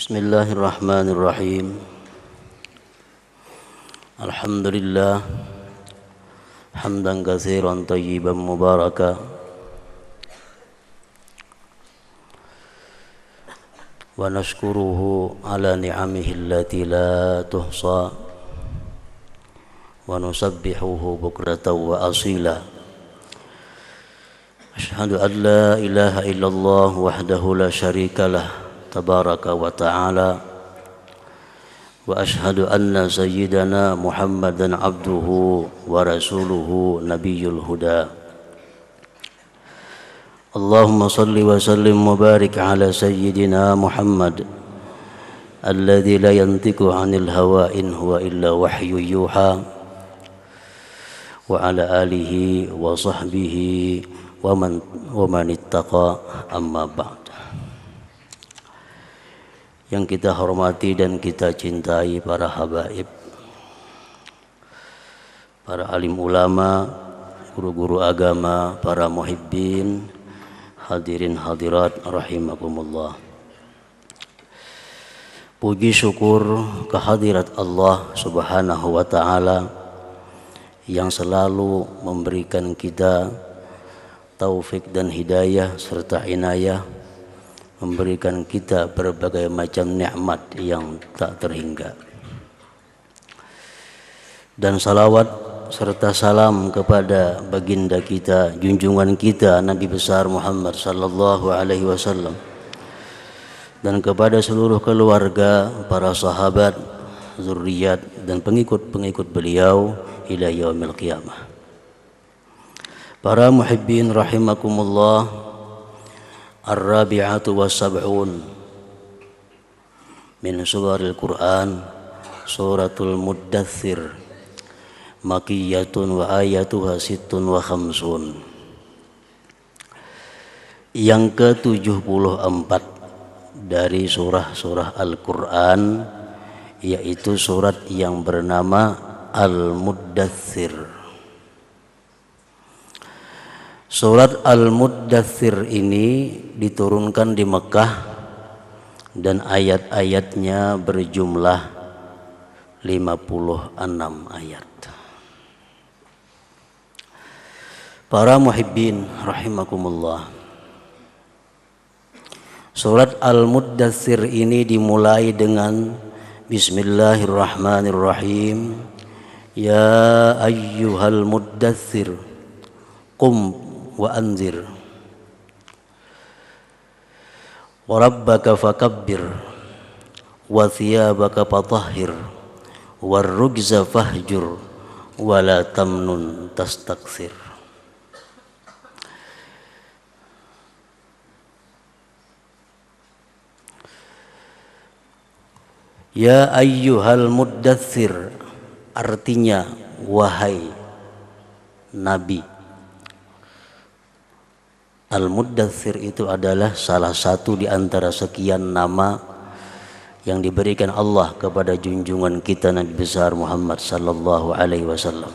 Bismillahirrahmanirrahim. Alhamdulillah hamdan katsiran thayyiban mubaraka wa nashkuruhu ala ni'amihi allati la tuhsa wa nusabbihuhu bukratan wa asila. Ashhadu an la ilaha illallah wahdahu la syarika lah tabaraka wa ta'ala wa ashhadu anna sayyidana Muhammadan abduhu wa rasuluhu nabiyyul huda. Allahumma salli wa sallim wa barik ala sayyidina Muhammad alladhi la yantiqu 'anil hawa in huwa illa wahyu yuha wa ala alihi wa sahbihi wa man ittaqa amma ba'd. Yang kita hormati dan kita cintai para habaib, para alim ulama, guru-guru agama, para muhibbin, hadirin hadirat rahimakumullah. Puji syukur kehadirat Allah Subhanahu wa ta'ala yang selalu memberikan kita taufik dan hidayah serta inayah, memberikan kita berbagai macam nikmat yang tak terhingga. Dan salawat serta salam kepada baginda kita, junjungan kita Nabi besar Muhammad sallallahu alaihi wasallam, dan kepada seluruh keluarga, para sahabat, zuriat dan pengikut-pengikut beliau ila yaumil qiyamah. Para muhibbin rahimakumullah, Ar-Rabi'atu wa Sab'un min surahil Quran, suratul Muddathir, Makiyatun wa ayatuha sittun wa khamsun. Yang ke-74 dari surah-surah Al-Quran, yaitu surat yang bernama Al-Muddathir. Surat Al-Muddathir ini diturunkan di Mekah dan ayat-ayatnya berjumlah 56 ayat. Para muhibbin rahimakumullah, surat Al-Muddathir ini dimulai dengan Bismillahirrahmanirrahim. Ya ayyuhal muddathir qum wa anzir wa rabbaka fakabbir wa thiyabaka fatahhir war rujza fahjur wa la tamnun tastakthir. Ya ayyuhal muddathir, artinya wahai Nabi. Al-Muddathir itu adalah salah satu di antara sekian nama yang diberikan Allah kepada junjungan kita Nabi besar Muhammad sallallahu alaihi wasallam.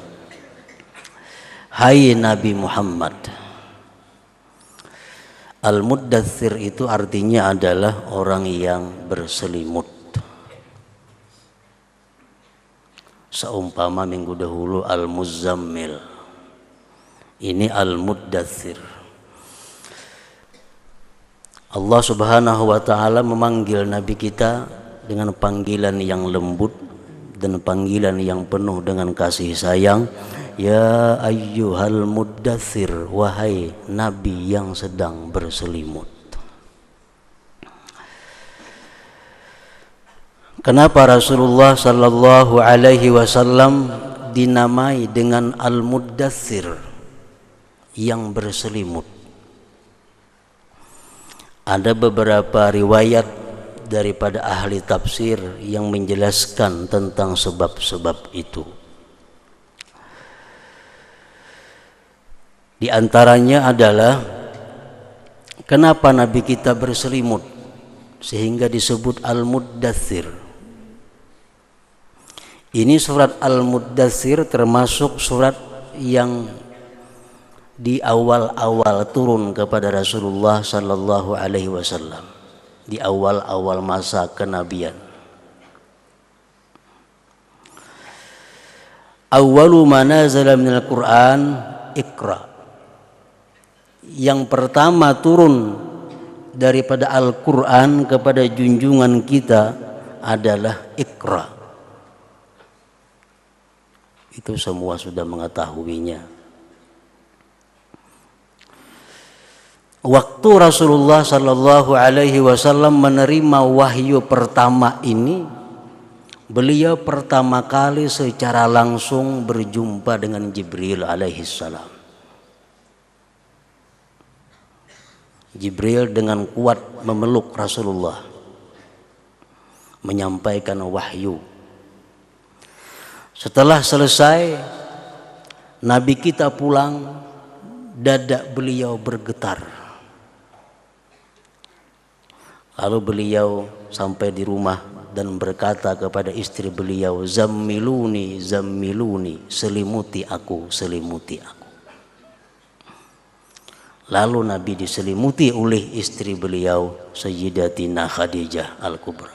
Hai Nabi Muhammad. Al-Muddathir itu artinya adalah orang yang berselimut. Seumpama minggu dahulu Al-Muzammil, ini Al-Muddathir. Allah Subhanahu wa ta'ala memanggil Nabi kita dengan panggilan yang lembut dan panggilan yang penuh dengan kasih sayang. Ya ayyuhal muddathir, wahai Nabi yang sedang berselimut. Kenapa Rasulullah sallallahu alaihi wasallam dinamai dengan Al-Muddathir, yang berselimut? Ada beberapa riwayat daripada ahli tafsir yang menjelaskan tentang sebab-sebab itu. Di antaranya adalah kenapa Nabi kita berselimut sehingga disebut Al-Muddathir. Ini surat Al-Muddathir termasuk surat yang di awal-awal turun kepada Rasulullah sallallahu alaihi wasallam. di awal-awal masa kenabian. Awwalu ma nazala minal Qur'an Iqra. Yang pertama turun daripada Al-Qur'an kepada junjungan kita adalah Iqra. Itu semua sudah mengetahuinya. Waktu Rasulullah sallallahu alaihi wasallam menerima wahyu pertama ini, beliau pertama kali secara langsung berjumpa dengan Jibril alaihi salam. Jibril dengan kuat memeluk Rasulullah, menyampaikan wahyu. Setelah selesai, Nabi kita pulang, dada beliau bergetar. Lalu beliau sampai di rumah dan berkata kepada istri beliau, "Zammiluni, zammiluni, selimuti aku, selimuti aku." Lalu Nabi diselimuti oleh istri beliau, Sayyidatina Khadijah Al-Kubra.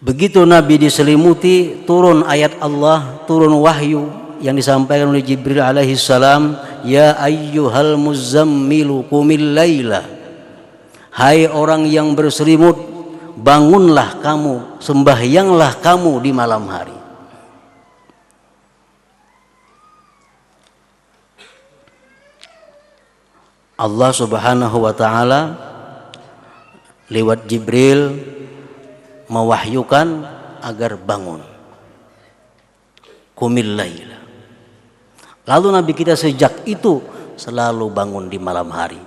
Begitu Nabi diselimuti, turun ayat Allah, turun wahyu yang disampaikan oleh Jibril alaihi salam, "Ya ayyuhal muzammilu qumil laila." Hai orang yang berselimut, bangunlah kamu, sembahyanglah kamu di malam hari. Allah Subhanahu wa ta'ala lewat Jibril mewahyukan agar bangun. Qumil laila. Lalu Nabi kita sejak itu selalu bangun di malam hari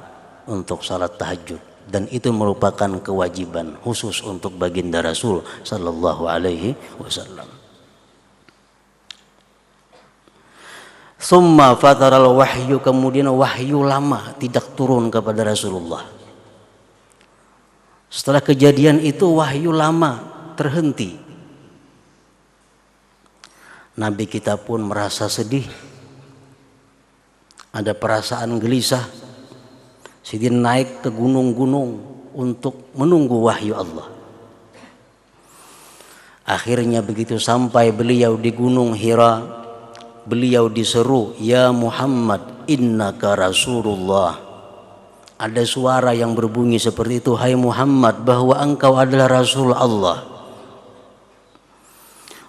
untuk salat tahajud. Dan itu merupakan kewajiban khusus untuk baginda Rasul sallallahu alaihi wasallam. Summa fataral wahyu, kemudian wahyu lama tidak turun kepada Rasulullah. Setelah kejadian itu wahyu lama terhenti. Nabi kita pun merasa sedih. Ada perasaan gelisah. Sidin naik ke gunung-gunung untuk menunggu wahyu Allah. Akhirnya begitu sampai beliau di Gunung Hira, beliau diseru, "Ya Muhammad, innaka Rasulullah." Ada suara yang berbunyi seperti itu, "Hai Muhammad, bahwa engkau adalah Rasul Allah."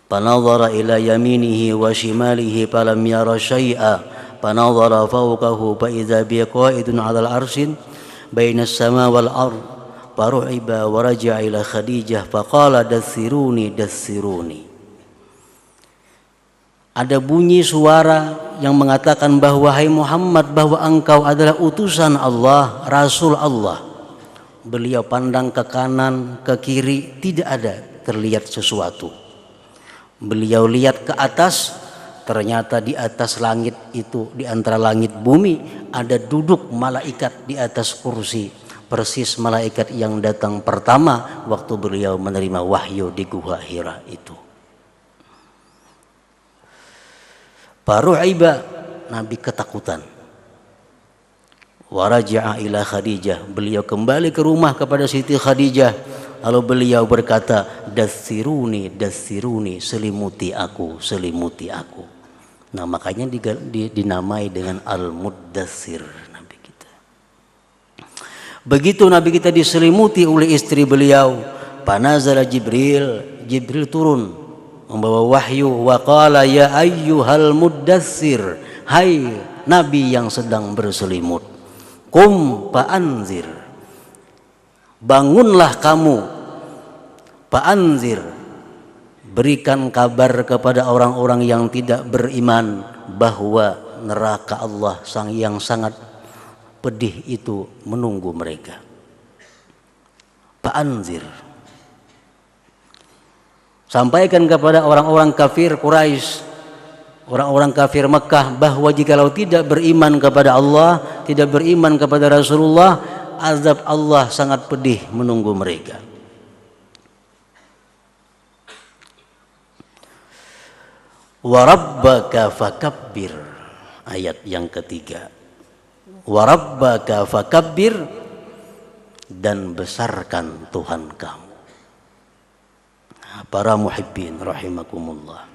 Fanadhara ila yaminihi wa shimalihi falam yara syai'a. Fanadhara fawqahu fa idza bi qa'idun 'alal 'arsyin bainas sama wal ard. Faru'iba wa raja'a ila Khadijah faqala dathiruni dathiruni. Ada bunyi suara yang mengatakan bahwa, "Hai Muhammad, bahwa engkau adalah utusan Allah, Rasul Allah." Beliau pandang ke kanan, ke kiri, tidak ada terlihat sesuatu. Beliau lihat ke atas, ternyata di atas langit itu, di antara langit bumi, ada duduk malaikat di atas kursi, persis malaikat yang datang pertama waktu beliau menerima wahyu di Gua Hira itu. Faru'iba, Nabi ketakutan. Waraja'a ila Khadijah, beliau kembali ke rumah kepada Siti Khadijah. Lalu beliau berkata, "Dathiruni, dathiruni, selimuti aku, selimuti aku." Nah, makanya dinamai dengan Al-Muddathir Nabi kita. Begitu Nabi kita diselimuti oleh istri beliau, panazala Jibril, Jibril turun membawa wahyu, wa qala ya ayyuhal muddathir, hai Nabi yang sedang berselimut, qum fa'anzir, bangunlah kamu, fa'anzir, berikan kabar kepada orang-orang yang tidak beriman bahwa neraka Allah yang sangat pedih itu menunggu mereka. Fa'anzir, sampaikan kepada orang-orang kafir Quraisy, orang-orang kafir Mekah, bahwa jikalau tidak beriman kepada Allah, tidak beriman kepada Rasulullah, azab Allah sangat pedih menunggu mereka. Warabbaka fakabbir, ayat yang ketiga. Warabbaka fakabbir, dan besarkan Tuhan kamu. Para muhibbin rahimakumullah.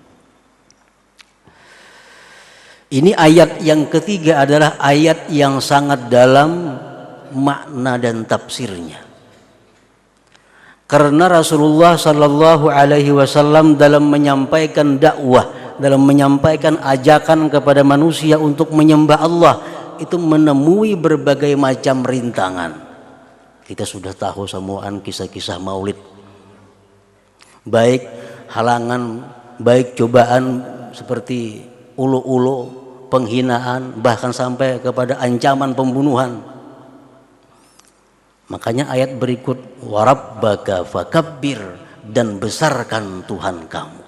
Ini ayat yang ketiga adalah ayat yang sangat dalam makna dan tafsirnya. Karena Rasulullah sallallahu alaihi wasallam dalam menyampaikan dakwah, dalam menyampaikan ajakan kepada manusia untuk menyembah Allah, itu menemui berbagai macam rintangan. Kita sudah tahu semuaan kisah-kisah Maulid. Baik halangan, baik cobaan seperti ulu-ulu, penghinaan, bahkan sampai kepada ancaman pembunuhan. Makanya ayat berikut, warabbaka fakabbir, dan besarkan Tuhan kamu.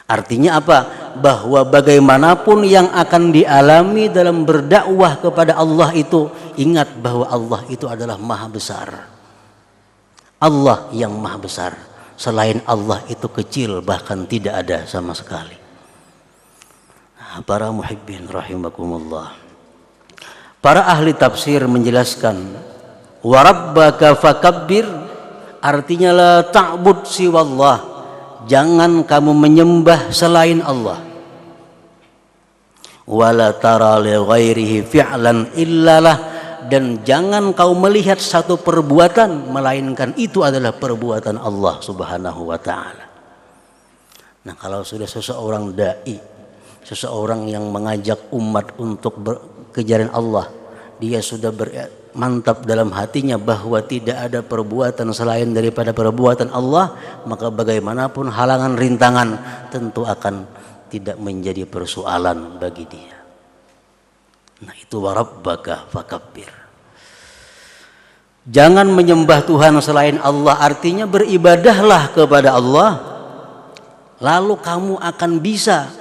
Artinya apa? Bahwa bagaimanapun yang akan dialami dalam berdakwah kepada Allah itu, ingat bahwa Allah itu adalah maha besar. Allah yang maha besar. Selain Allah itu kecil, bahkan tidak ada sama sekali. Nah, para muhibbin rahimakumullah. Para ahli tafsir menjelaskan, warabbaka fakabbir artinya la ta'bud siwallah. Jangan kamu menyembah selain Allah. Wala tara li ghairihi fi'lan illalah, dan jangan kau melihat satu perbuatan melainkan itu adalah perbuatan Allah Subhanahu wa taala. Nah, kalau sudah seseorang dai, seseorang yang mengajak umat untuk kejaran Allah, dia sudah mantap dalam hatinya bahwa tidak ada perbuatan selain daripada perbuatan Allah, maka bagaimanapun halangan rintangan tentu akan tidak menjadi persoalan bagi dia. Nah, itu warabbaka fakabbir. Jangan menyembah Tuhan selain Allah, artinya beribadahlah kepada Allah, lalu kamu akan bisa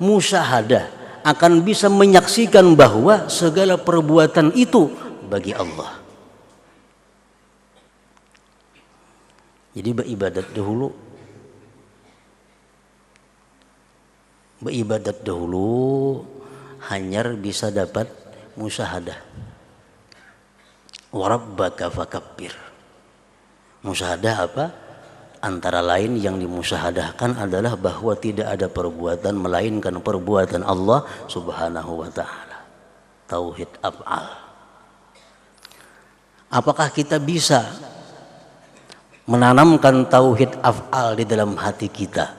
musyahadah, akan bisa menyaksikan bahwa segala perbuatan itu bagi Allah. Jadi beribadat dahulu hanya bisa dapat musyahadah. Warabbaka fakabbir. Musyahadah apa? Antara lain yang dimusyahadahkan adalah bahwa tidak ada perbuatan melainkan perbuatan Allah Subhanahu wa taala. Tauhid af'al. Apakah kita bisa menanamkan tauhid af'al di dalam hati kita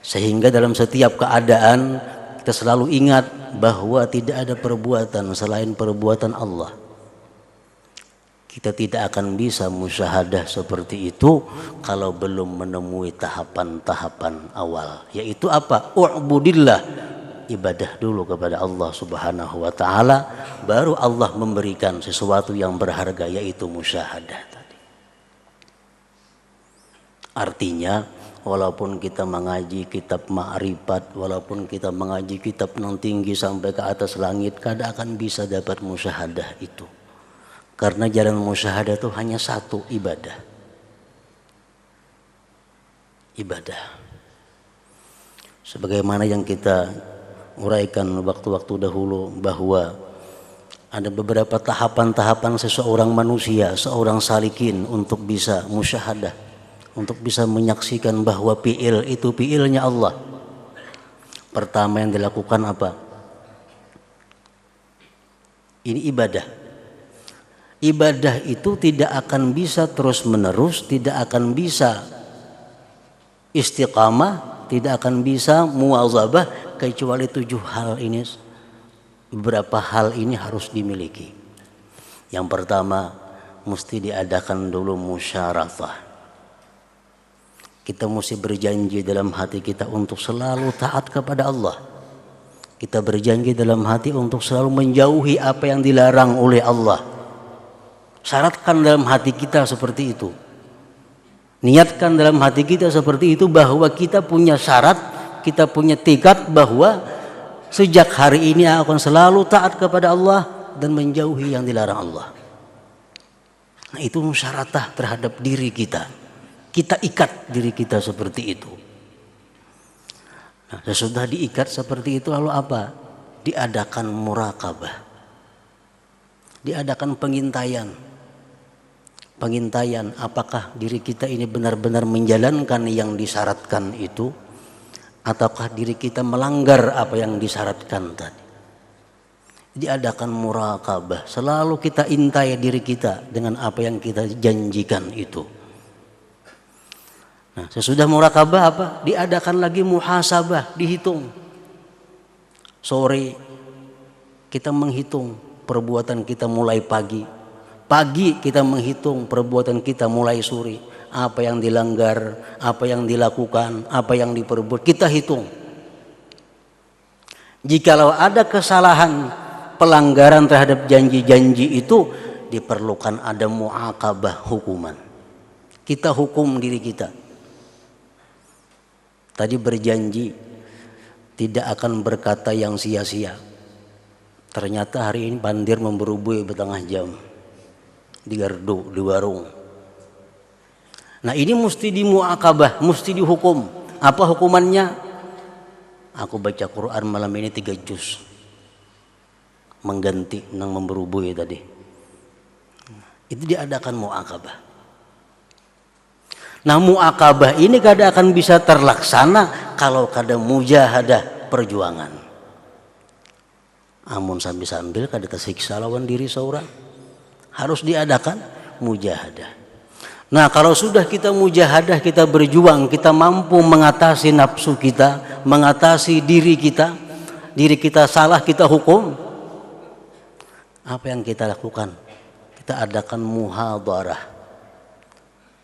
sehingga dalam setiap keadaan kita selalu ingat bahwa tidak ada perbuatan selain perbuatan Allah? Kita tidak akan bisa musyahadah seperti itu kalau belum menemui tahapan-tahapan awal, yaitu apa? U'budillah, ibadah dulu kepada Allah Subhanahu wa taala, baru Allah memberikan sesuatu yang berharga, yaitu musyahadah tadi. Artinya, walaupun kita mengaji kitab ma'rifat, walaupun kita mengaji kitab yang tinggi sampai ke atas langit, kada akan bisa dapat musyahadah itu. Karena jalan musyahadah itu hanya satu, ibadah. Ibadah. Sebagaimana yang kita uraikan waktu-waktu dahulu bahwa ada beberapa tahapan-tahapan seseorang manusia, seorang salikin untuk bisa musyahadah, untuk bisa menyaksikan bahwa fi'il itu fi'ilnya Allah. Pertama yang dilakukan apa? Ini ibadah. Ibadah itu tidak akan bisa terus menerus, tidak akan bisa istiqamah, tidak akan bisa muwazabah kecuali 7 hal ini. Beberapa hal ini harus dimiliki. Yang pertama, mesti diadakan dulu musyaratah. Kita mesti berjanji dalam hati kita untuk selalu taat kepada Allah. Kita berjanji dalam hati untuk selalu menjauhi apa yang dilarang oleh Allah. Syaratkan dalam hati kita seperti itu. Niatkan dalam hati kita seperti itu bahwa kita punya syarat, kita punya tekad bahwa sejak hari ini akan selalu taat kepada Allah dan menjauhi yang dilarang Allah. Nah, itu musyaratah terhadap diri kita. Kita ikat diri kita seperti itu. Nah, sesudah diikat seperti itu lalu apa? Diadakan muraqabah. Diadakan pengintaian. Pengintaian, apakah diri kita ini benar-benar menjalankan yang disyaratkan itu, ataukah diri kita melanggar apa yang disyaratkan tadi. Diadakan muraqabah, selalu kita intai diri kita dengan apa yang kita janjikan itu. Nah, sesudah muraqabah apa? Diadakan lagi muhasabah, dihitung. Sore kita menghitung perbuatan kita mulai pagi. Pagi kita menghitung perbuatan kita mulai sore. Apa yang dilanggar, apa yang dilakukan, apa yang diperbuat, kita hitung. Jikalau ada kesalahan, pelanggaran terhadap janji-janji itu, diperlukan ada muaqabah, hukuman. Kita hukum diri kita. Tadi berjanji tidak akan berkata yang sia-sia. Ternyata hari ini bandir memberubui bertengah jam di gardu, di warung. Nah, ini mesti dimuaqabah, mesti dihukum. Apa hukumannya? Aku baca Quran malam ini 3 juz. Mengganti yang memberubui tadi. Itu diadakan muaqabah. Nah, muaqabah ini kada akan bisa terlaksana kalau kada mujahadah, perjuangan. Amun sambil-sambil kada tersiksa lawan diri seorang. Harus diadakan mujahadah. Nah, kalau sudah kita mujahadah, kita berjuang, kita mampu mengatasi nafsu kita, mengatasi diri kita salah kita hukum. Apa yang kita lakukan? Kita adakan muhadarah.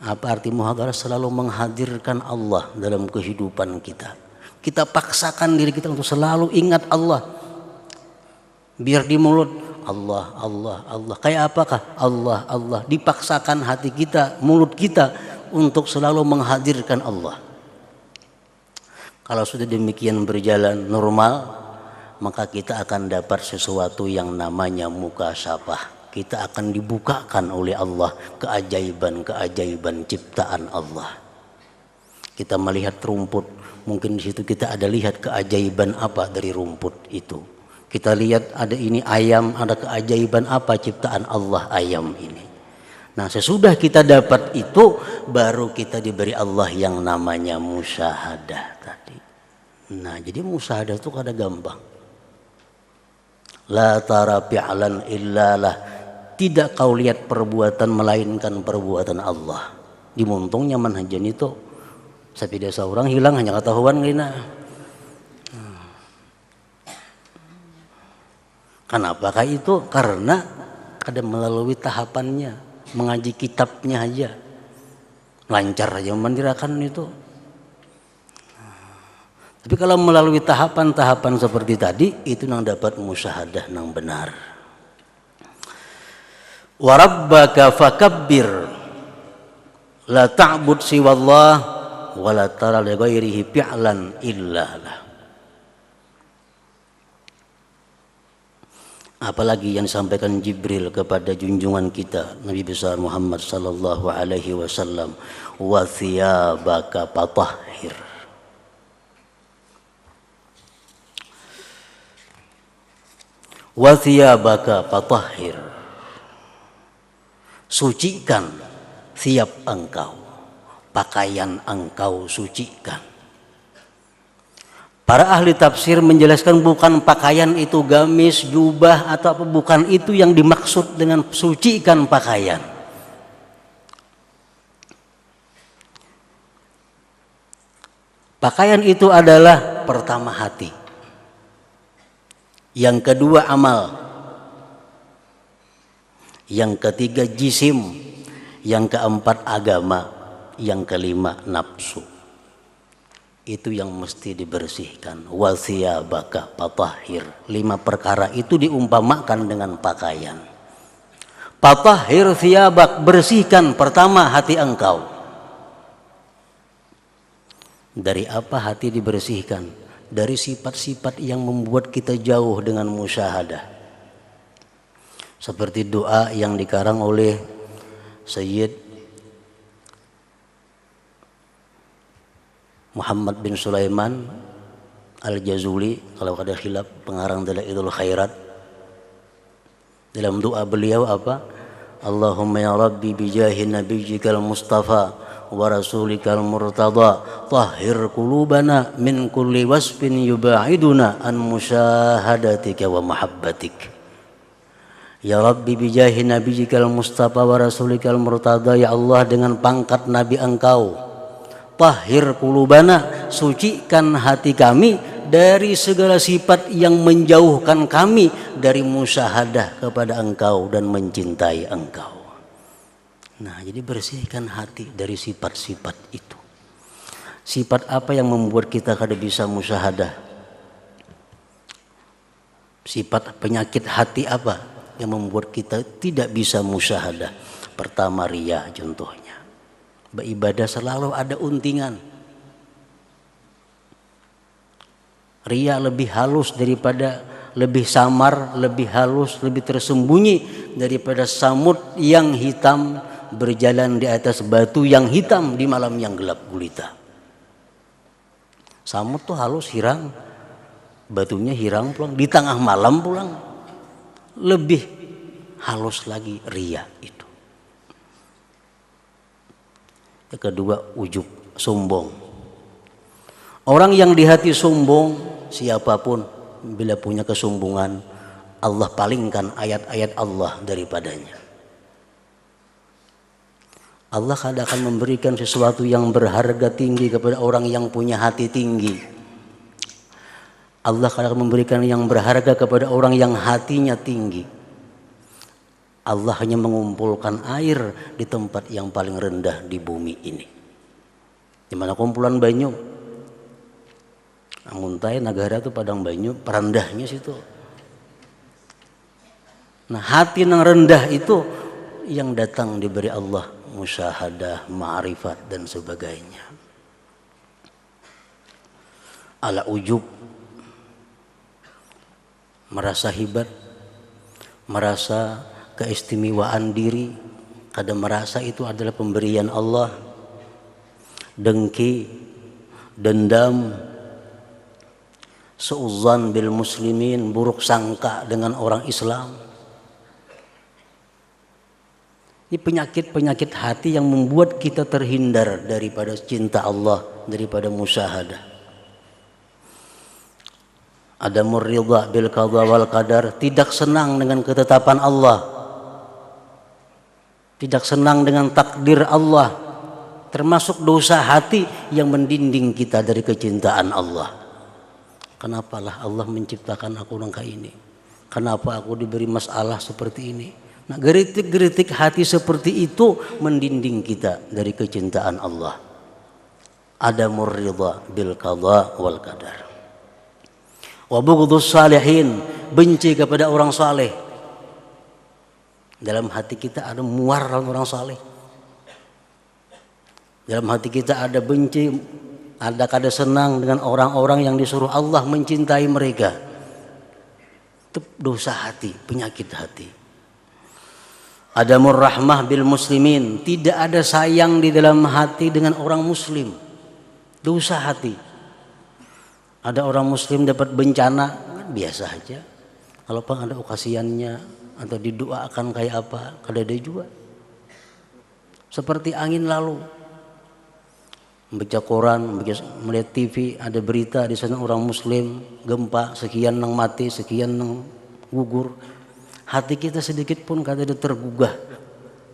Apa arti muhadarah? Selalu menghadirkan Allah dalam kehidupan kita. Kita paksakan diri kita untuk selalu ingat Allah. Biar di mulut Allah, Allah, Allah. Kayak apakah? Allah, Allah. Dipaksakan hati kita, mulut kita untuk selalu menghadirkan Allah. Kalau sudah demikian berjalan normal, maka kita akan dapat sesuatu yang namanya mukasyafah. Kita akan dibukakan oleh Allah keajaiban-keajaiban ciptaan Allah. Kita melihat rumput, mungkin di situ kita ada lihat keajaiban apa dari rumput itu. Kita lihat ada ini ayam, ada keajaiban apa ciptaan Allah ayam ini. Nah, sesudah kita dapat itu, baru kita diberi Allah yang namanya musyahadah tadi. Nah, jadi musyahadah itu kada gampang. La tara fi'lan illalah. Tidak kau lihat perbuatan melainkan perbuatan Allah. Di muntungnya manhajan itu. Sapida seorang hilang hanya ketahuan gina. Kenapakah itu? Karena ada melalui tahapannya, mengaji kitabnya aja, lancar aja memandirakan itu. Tapi kalau melalui tahapan-tahapan seperti tadi, itu nang dapat musyahadah nang benar. Wa rabbaka fakabbir, la ta'bud siwallah wa la tara li ghairihi fi'lan illa lah. Apalagi yang disampaikan Jibril kepada junjungan kita Nabi besar Muhammad sallallahu alaihi wasallam, wa thiyabaka fatahhir. Wa thiyabaka fatahhir. Sucikan thiyab engkau, pakaian engkau sucikan. Para ahli tafsir menjelaskan bukan pakaian itu gamis, jubah atau apa, bukan itu yang dimaksud dengan sucikan pakaian. Pakaian itu adalah pertama hati, yang kedua amal, yang ketiga jisim, yang keempat agama, yang kelima nafsu. Itu yang mesti dibersihkan. Wa thiyabaka fatahhir. 5 perkara itu diumpamakan dengan pakaian. Fatahhir thiyabak, bersihkan pertama hati engkau. Dari apa hati dibersihkan? Dari sifat-sifat yang membuat kita jauh dengan musyahadah. Seperti doa yang dikarang oleh Sayyid Muhammad bin Sulaiman Al-Jazuli, kalau ada khilaf, pengarang Dalailul Khairat. Dalam doa beliau apa? Allahumma ya Rabbi bijahi nabiyyikal mustafa wa rasulikal murtada tahhir qulubana min kulli wasfin yuba'iduna an musyahadatika wa mahabbatik. Ya Rabbi bijahi nabiyyikal mustafa wa rasulikal murtada, ya Allah dengan pangkat nabi engkau, tahhir qulubana, sucikan hati kami dari segala sifat yang menjauhkan kami dari musyahadah kepada engkau dan mencintai engkau. Nah, jadi bersihkan hati dari sifat-sifat itu. Sifat apa yang membuat kita kada bisa musyahadah? Sifat penyakit hati apa yang membuat kita tidak bisa musyahadah? Pertama, riya contohnya. Beribadah selalu ada untingan. Riya lebih halus daripada, lebih samar, lebih halus, lebih tersembunyi daripada samud yang hitam berjalan di atas batu yang hitam di malam yang gelap gulita. Samud tuh halus, hirang, batunya hirang pulang, di tengah malam pulang. Lebih halus lagi riya itu. Yang kedua, ujub, sombong. Orang yang di hati sombong, siapapun bila punya kesombongan, Allah palingkan ayat-ayat Allah daripadanya. Allah kadang akan memberikan sesuatu yang berharga tinggi kepada orang yang punya hati tinggi. Allah kadang akan memberikan yang berharga kepada orang yang hatinya tinggi. Allah hanya mengumpulkan air di tempat yang paling rendah di bumi ini. Di mana kumpulan banyu? Muntai negara itu Padang Banyu, perandahnya situ. Nah, hati yang rendah itu yang datang diberi Allah musyahadah, ma'rifat dan sebagainya. Ala ujub, merasa hebat, merasa keistimewaan diri, kadang merasa itu adalah pemberian Allah. Dengki, dendam, suudzon bil muslimin, buruk sangka dengan orang Islam. Ini penyakit-penyakit hati yang membuat kita terhindar daripada cinta Allah, daripada musyahadah. Adamur ridha bil qadha wal qadar, tidak senang dengan ketetapan Allah, tidak senang dengan takdir Allah, termasuk dosa hati yang mendinding kita dari kecintaan Allah. Kenapalah Allah menciptakan aku nangka ini? Kenapa aku diberi masalah seperti ini? Nah, geritik-geritik hati seperti itu mendinding kita dari kecintaan Allah. Adamur ridha bil qadha wal qadar. Wa bughdus salihin, benci kepada orang saleh. Dalam hati kita ada muar orang saleh. Dalam hati kita ada benci, ada kada senang dengan orang-orang yang disuruh Allah mencintai mereka. Itu dosa hati, penyakit hati. Adamur rahmah bil muslimin, tidak ada sayang di dalam hati dengan orang muslim. Dosa hati. Ada orang muslim dapat bencana, biasa aja. Kalau pun ada okasiannya atau didoakan kayak apa, kada ada juga. Seperti angin lalu. Membaca koran, melihat TV, ada berita di sana orang muslim gempa, sekian nang mati, sekian nang gugur. Hati kita sedikit pun kada ada tergugah,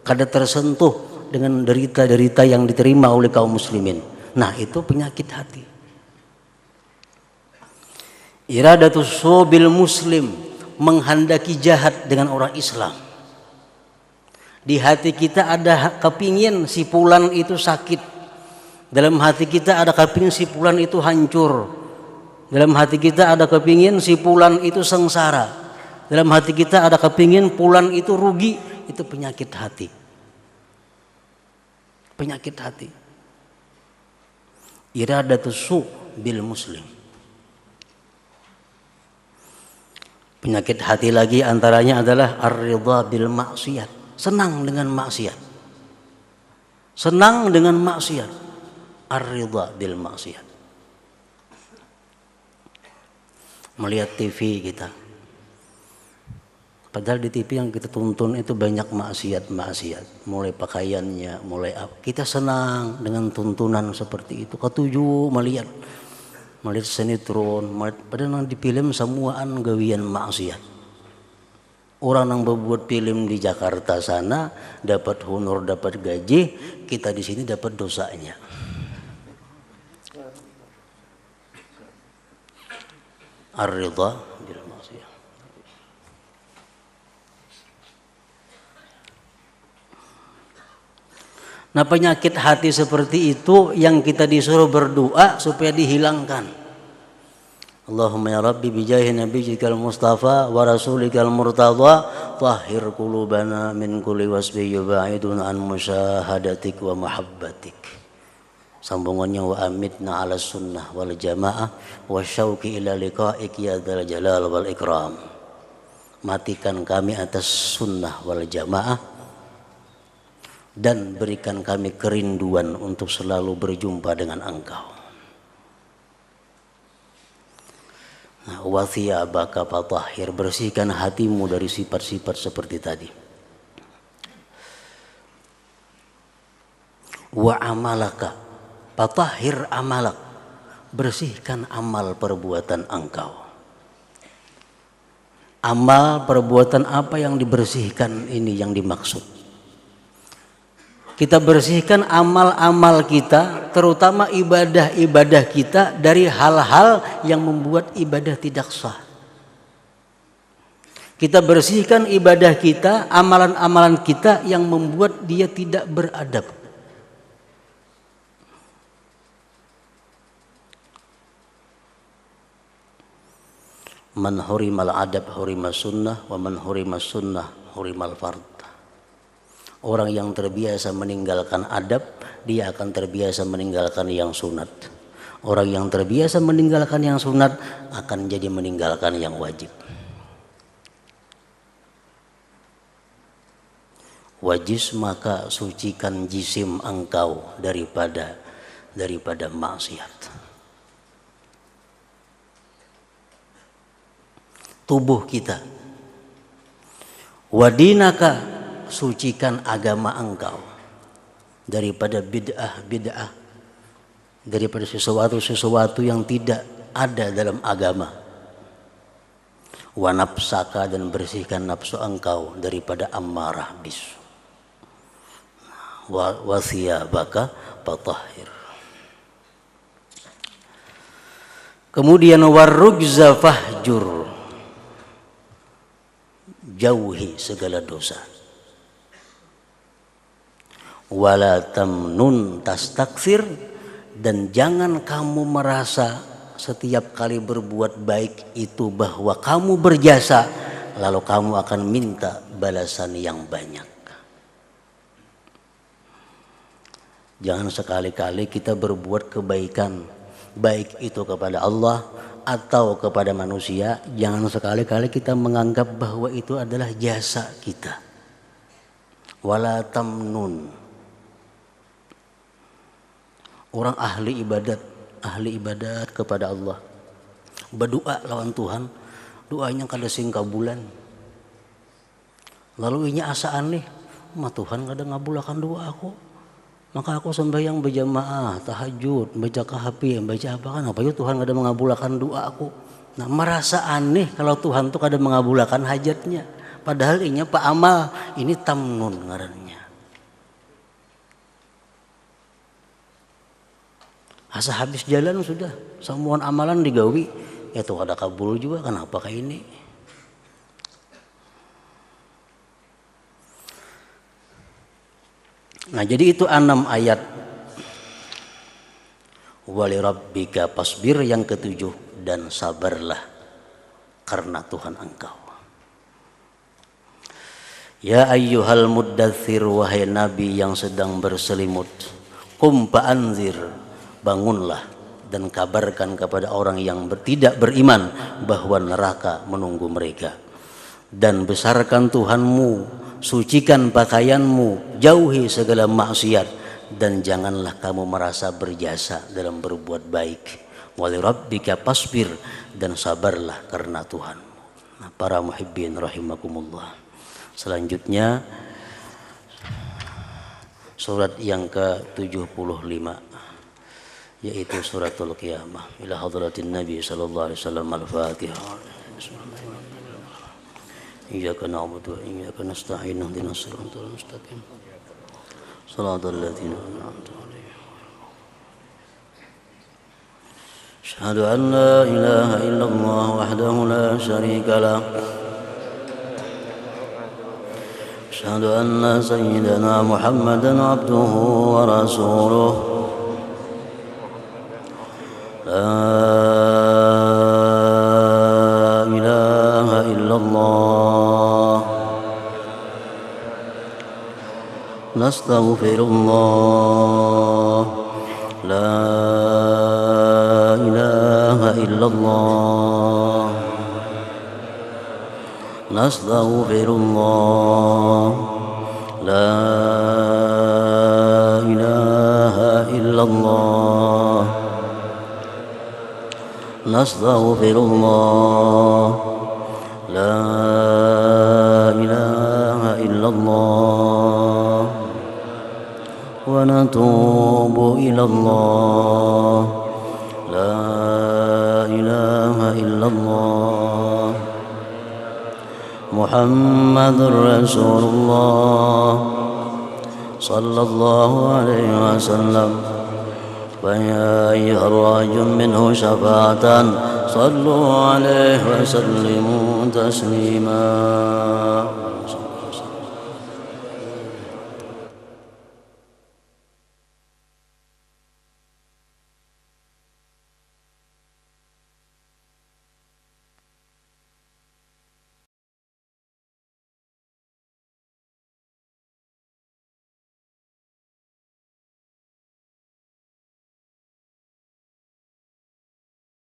kada tersentuh dengan derita-derita yang diterima oleh kaum muslimin. Nah, itu penyakit hati. Iradatus subil muslim, menghendaki jahat dengan orang Islam. Di hati kita ada kepingin si fulan itu sakit. Dalam hati kita ada kepingin si fulan itu hancur. Dalam hati kita ada kepingin si fulan itu sengsara. Dalam hati kita ada kepingin fulan itu rugi. Itu penyakit hati. Penyakit hati. Iradatus su bil muslim. Penyakit hati lagi antaranya adalah ar-ridha bil maksiat. Senang dengan maksiat. Senang dengan maksiat. Ar-ridha bil maksiat. Melihat TV kita, Padahal di TV yang kita tonton itu banyak maksiat, mulai pakaiannya, mulai apa. Kita senang dengan tuntunan seperti itu. Ketujuh melihat sinetron, padahal di film semuaan gawian maksiat. Orang yang berbuat film di Jakarta sana dapat honor, dapat gaji, kita di sini dapat dosanya. Ar-ridha bil maksiyah. Nah, penyakit hati seperti itu yang kita disuruh berdoa supaya dihilangkan. Allahumma ya Rabbi bijahi nabiyyikal mustafa wa rasulikal murtadha tahhir qulubana min kulli wasbi yubaidun an musyahadatik wa mahabbatik. Sambungannya wa amitna ala sunnah wal jamaah wa syauqi ila liqa'ik ya dzal jalal wal ikram. Matikan kami atas sunnah wal jamaah dan berikan kami kerinduan untuk selalu berjumpa dengan Engkau. Nah, wa thiyabaka fatahhir, bersihkan hatimu dari sifat-sifat seperti tadi. Wa amalaka fatahhir amalak, bersihkan amal perbuatan engkau. Amal perbuatan apa yang dibersihkan ini yang dimaksud? Kita bersihkan amal-amal kita, terutama ibadah-ibadah kita dari hal-hal yang membuat ibadah tidak sah. Kita bersihkan ibadah kita, amalan-amalan kita yang membuat dia tidak beradab. Man hurimal adab hurimas sunnah wa man hurimas sunnah hurimal fard. Orang yang terbiasa meninggalkan adab, dia akan terbiasa meninggalkan yang sunat. Orang yang terbiasa meninggalkan yang sunat akan jadi meninggalkan yang wajib. Wajis maka sucikan jisim engkau daripada maksiat. Tubuh kita. Wadinaka, sucikan agama engkau daripada bid'ah, daripada sesuatu yang tidak ada dalam agama. Wa nafsaka, dan bersihkan nafsu engkau daripada ammarah bisu. Wa thiyabaka fatahhir. Kemudian warrujza fahjur, jauhi segala dosa. Wala tamnun tastakfir, dan jangan kamu merasa setiap kali berbuat baik itu bahwa kamu berjasa lalu kamu akan minta balasan yang banyak. Jangan sekali-kali kita berbuat kebaikan, baik itu kepada Allah atau kepada manusia, jangan sekali-kali kita menganggap bahwa itu adalah jasa kita. Wala tamnun. Orang ahli ibadat kepada Allah, berdoa lawan Tuhan, doanya kada sing kabulan. Lalu inya asaan nih, Tuhan kada ngabulakan doa aku. Maka aku sembahyang berjamaah, tahajud, baca kahfi, baca apa kan, apa itu Tuhan kada mengabulakan doa aku. Nah, merasa aneh kalau Tuhan tuh kada mengabulakan hajatnya. Padahal inya pak amal, ini tamnun ngarannya. Asa habis jalan sudah, semua amalan digawi, ya tuh ada kabul juga, kenapa kayak ini? Nah, jadi itu 6 ayat. Wali rabbika pasbir, yang ke-7, dan sabarlah karena Tuhan engkau. Ya ayyuhal muddathir, wahai nabi yang sedang berselimut, qum fa'anzir, bangunlah dan kabarkan kepada orang yang tidak beriman bahwa neraka menunggu mereka. Dan besarkan Tuhanmu, sucikan pakaianmu, jauhi segala maksiat, dan janganlah kamu merasa berjasa dalam berbuat baik. Wali rabbika pasbir, dan sabarlah karena Tuhanmu. para muhibbin rahimakumullah. Selanjutnya surat yang ke-75 yaitu suratul qiyamah. Ila hadratin Nabi sallallahu alaihi wasallam. Al-Fatihah. Iyyaka na'budu wa iyyaka nasta'in. Ihdinas siratal mustaqim. Shiratal ladzina an'amta 'alaihim. Asyhadu an la ilaha illallah wahdahu la syarika lah. Asyhadu anna sayyidana Muhammadan 'abduhu wa rasuluh. La ilaha illallah. Nastaghfirullah. La ilaha illallah. Nastaghfirullah. La ilaha illallah. Nastaghfirullah. La ilaha illallah. Wa natubu ilallah. La ilaha illallah. Muhammadur Rasulullah sallallahu alaihi wasallam. فيا أيها الراجل منه شفاعة صلوا عليه وسلموا تسليما.